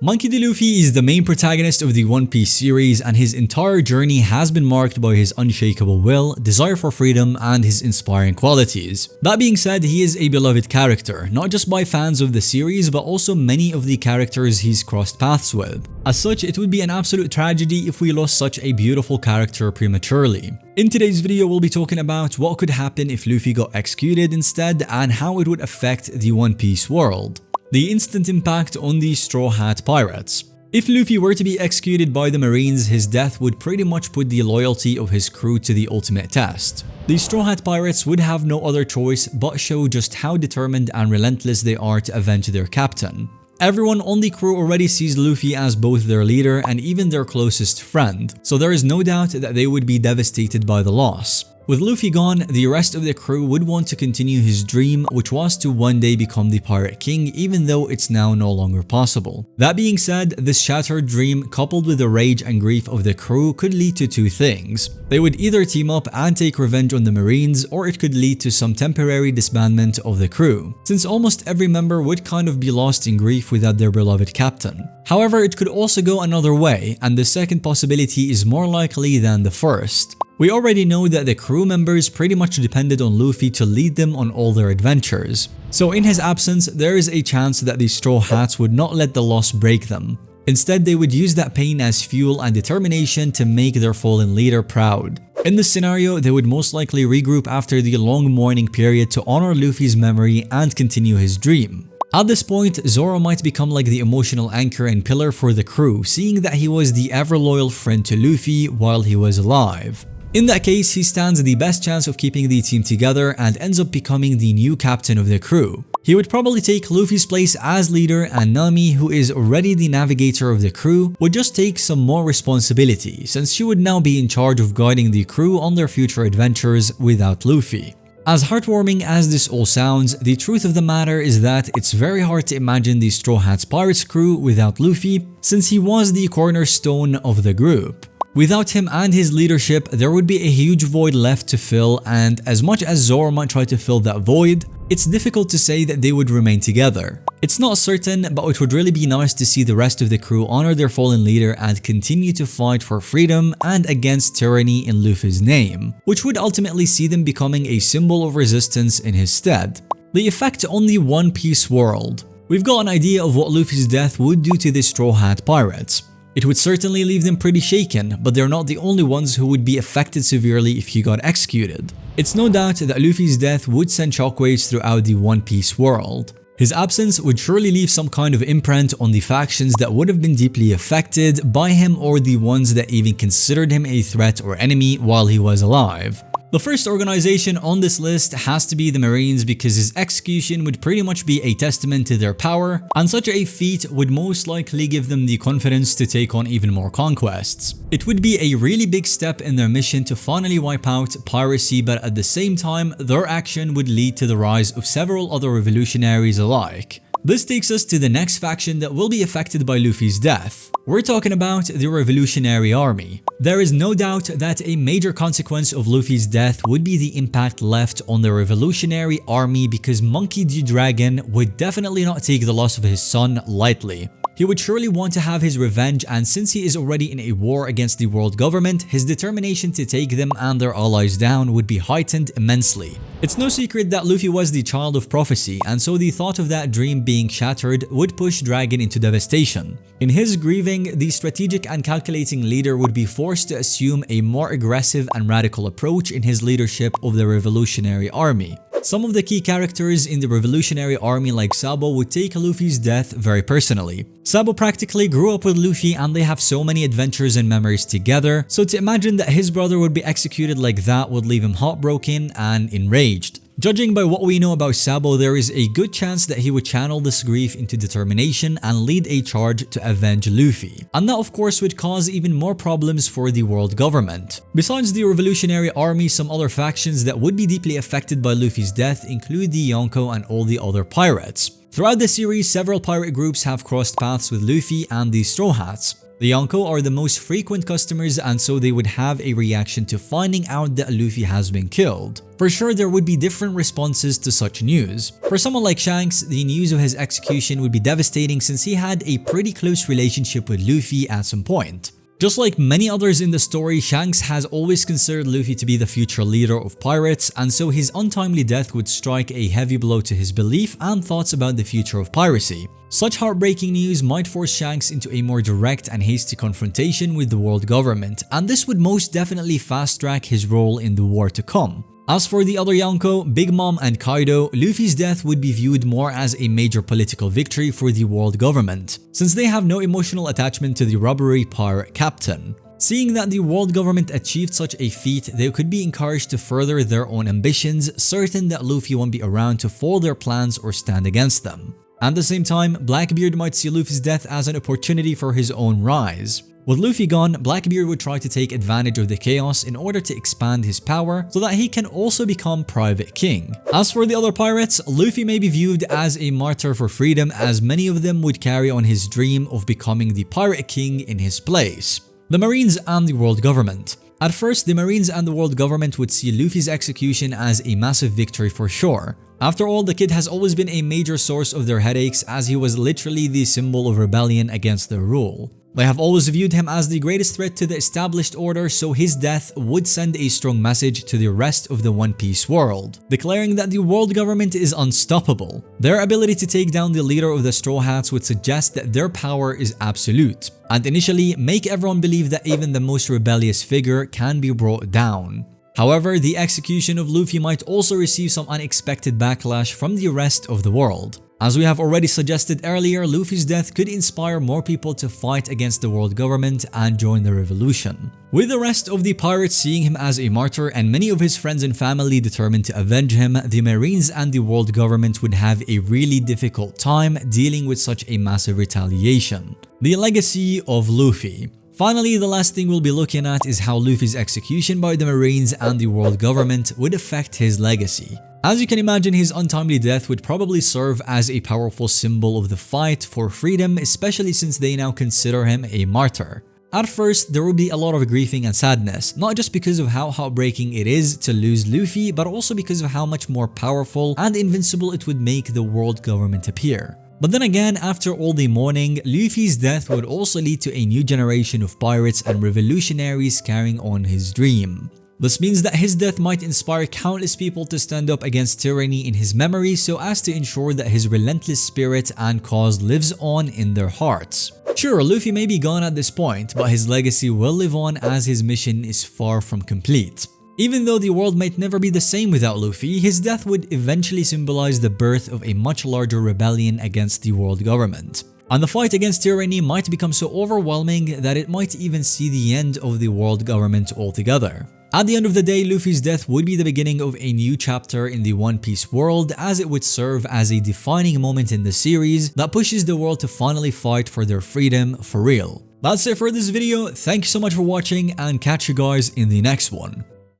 Monkey D. Luffy is the main protagonist of the One Piece series, and his entire journey has been marked by his unshakable will, desire for freedom, and his inspiring qualities. That being said, he is a beloved character, not just by fans of the series but also many of the characters he's crossed paths with. As such, it would be an absolute tragedy if we lost such a beautiful character prematurely. In today's video, we'll be talking about what could happen if Luffy got executed instead and how it would affect the One Piece world. The instant impact on the Straw Hat Pirates. If Luffy were to be executed by the Marines, his death would pretty much put the loyalty of his crew to the ultimate test. The Straw Hat Pirates would have no other choice but show just how determined and relentless they are to avenge their captain. Everyone on the crew already sees Luffy as both their leader and even their closest friend, so there is no doubt that they would be devastated by the loss. With Luffy gone, the rest of the crew would want to continue his dream, which was to one day become the Pirate King, even though it's now no longer possible. That being said, this shattered dream coupled with the rage and grief of the crew could lead to two things. They would either team up and take revenge on the Marines, or it could lead to some temporary disbandment of the crew, since almost every member would kind of be lost in grief without their beloved captain. However, it could also go another way, and the second possibility is more likely than the first. We already know that the crew members pretty much depended on Luffy to lead them on all their adventures. So in his absence, there is a chance that the Straw Hats would not let the loss break them. Instead, they would use that pain as fuel and determination to make their fallen leader proud. In this scenario, they would most likely regroup after the long mourning period to honor Luffy's memory and continue his dream. At this point, Zoro might become like the emotional anchor and pillar for the crew, seeing that he was the ever-loyal friend to Luffy while he was alive. In that case, he stands the best chance of keeping the team together and ends up becoming the new captain of the crew. He would probably take Luffy's place as leader, and Nami, who is already the navigator of the crew, would just take some more responsibility since she would now be in charge of guiding the crew on their future adventures without Luffy. As heartwarming as this all sounds, the truth of the matter is that it's very hard to imagine the Straw Hats Pirates crew without Luffy, since he was the cornerstone of the group. Without him and his leadership, there would be a huge void left to fill, and as much as Zoro might try to fill that void, it's difficult to say that they would remain together. It's not certain, but it would really be nice to see the rest of the crew honor their fallen leader and continue to fight for freedom and against tyranny in Luffy's name, which would ultimately see them becoming a symbol of resistance in his stead. The effect on the One Piece world. We've got an idea of what Luffy's death would do to the Straw Hat Pirates. It would certainly leave them pretty shaken, but they're not the only ones who would be affected severely if he got executed. It's no doubt that Luffy's death would send shockwaves throughout the One Piece world. His absence would surely leave some kind of imprint on the factions that would have been deeply affected by him or the ones that even considered him a threat or enemy while he was alive. The first organization on this list has to be the Marines, because his execution would pretty much be a testament to their power, and such a feat would most likely give them the confidence to take on even more conquests. It would be a really big step in their mission to finally wipe out piracy, but at the same time, their action would lead to the rise of several other revolutionaries alike. This takes us to the next faction that will be affected by Luffy's death. We're talking about the Revolutionary Army. There is no doubt that a major consequence of Luffy's death would be the impact left on the Revolutionary Army, because Monkey D. Dragon would definitely not take the loss of his son lightly. He would surely want to have his revenge, and since he is already in a war against the world government, his determination to take them and their allies down would be heightened immensely. It's no secret that Luffy was the child of prophecy, and so the thought of that dream being shattered would push Dragon into devastation. In his grieving, the strategic and calculating leader would be forced to assume a more aggressive and radical approach in his leadership of the Revolutionary Army. Some of the key characters in the Revolutionary Army like Sabo would take Luffy's death very personally. Sabo practically grew up with Luffy, and they have so many adventures and memories together, so to imagine that his brother would be executed like that would leave him heartbroken and enraged. Judging by what we know about Sabo, there is a good chance that he would channel this grief into determination and lead a charge to avenge Luffy. And that of course would cause even more problems for the world government. Besides the Revolutionary Army, some other factions that would be deeply affected by Luffy's death include the Yonko and all the other pirates. Throughout the series, several pirate groups have crossed paths with Luffy and the Straw Hats. The Yonko are the most frequent customers, and so they would have a reaction to finding out that Luffy has been killed. For sure, there would be different responses to such news. For someone like Shanks, the news of his execution would be devastating since he had a pretty close relationship with Luffy at some point. Just like many others in the story, Shanks has always considered Luffy to be the future leader of pirates, and so his untimely death would strike a heavy blow to his belief and thoughts about the future of piracy. Such heartbreaking news might force Shanks into a more direct and hasty confrontation with the world government, and this would most definitely fast-track his role in the war to come. As for the other Yonko, Big Mom and Kaido, Luffy's death would be viewed more as a major political victory for the world government, since they have no emotional attachment to the robbery pirate captain. Seeing that the world government achieved such a feat, they could be encouraged to further their own ambitions, certain that Luffy won't be around to foil their plans or stand against them. At the same time, Blackbeard might see Luffy's death as an opportunity for his own rise. With Luffy gone, Blackbeard would try to take advantage of the chaos in order to expand his power so that he can also become Private King. As for the other pirates, Luffy may be viewed as a martyr for freedom, as many of them would carry on his dream of becoming the Pirate King in his place. The Marines and the world government. At first, the Marines and the world government would see Luffy's execution as a massive victory for sure. After all, the kid has always been a major source of their headaches, as he was literally the symbol of rebellion against their rule. They have always viewed him as the greatest threat to the established order, so his death would send a strong message to the rest of the One Piece world, declaring that the world government is unstoppable. Their ability to take down the leader of the Straw Hats would suggest that their power is absolute, and initially make everyone believe that even the most rebellious figure can be brought down. However, the execution of Luffy might also receive some unexpected backlash from the rest of the world. As we have already suggested earlier, Luffy's death could inspire more people to fight against the world government and join the revolution. With the rest of the pirates seeing him as a martyr and many of his friends and family determined to avenge him, the Marines and the world government would have a really difficult time dealing with such a massive retaliation. The legacy of Luffy. Finally, the last thing we'll be looking at is how Luffy's execution by the Marines and the world government would affect his legacy. As you can imagine, his untimely death would probably serve as a powerful symbol of the fight for freedom, especially since they now consider him a martyr. At first, there will be a lot of grieving and sadness, not just because of how heartbreaking it is to lose Luffy, but also because of how much more powerful and invincible it would make the world government appear. But then again, after all the mourning, Luffy's death would also lead to a new generation of pirates and revolutionaries carrying on his dream. This means that his death might inspire countless people to stand up against tyranny in his memory, so as to ensure that his relentless spirit and cause lives on in their hearts. Sure, Luffy may be gone at this point, but his legacy will live on as his mission is far from complete. Even though the world might never be the same without Luffy, his death would eventually symbolize the birth of a much larger rebellion against the world government. And the fight against tyranny might become so overwhelming that it might even see the end of the world government altogether. At the end of the day, Luffy's death would be the beginning of a new chapter in the One Piece world, as it would serve as a defining moment in the series that pushes the world to finally fight for their freedom for real. That's it for this video. Thank you so much for watching, and catch you guys in the next one.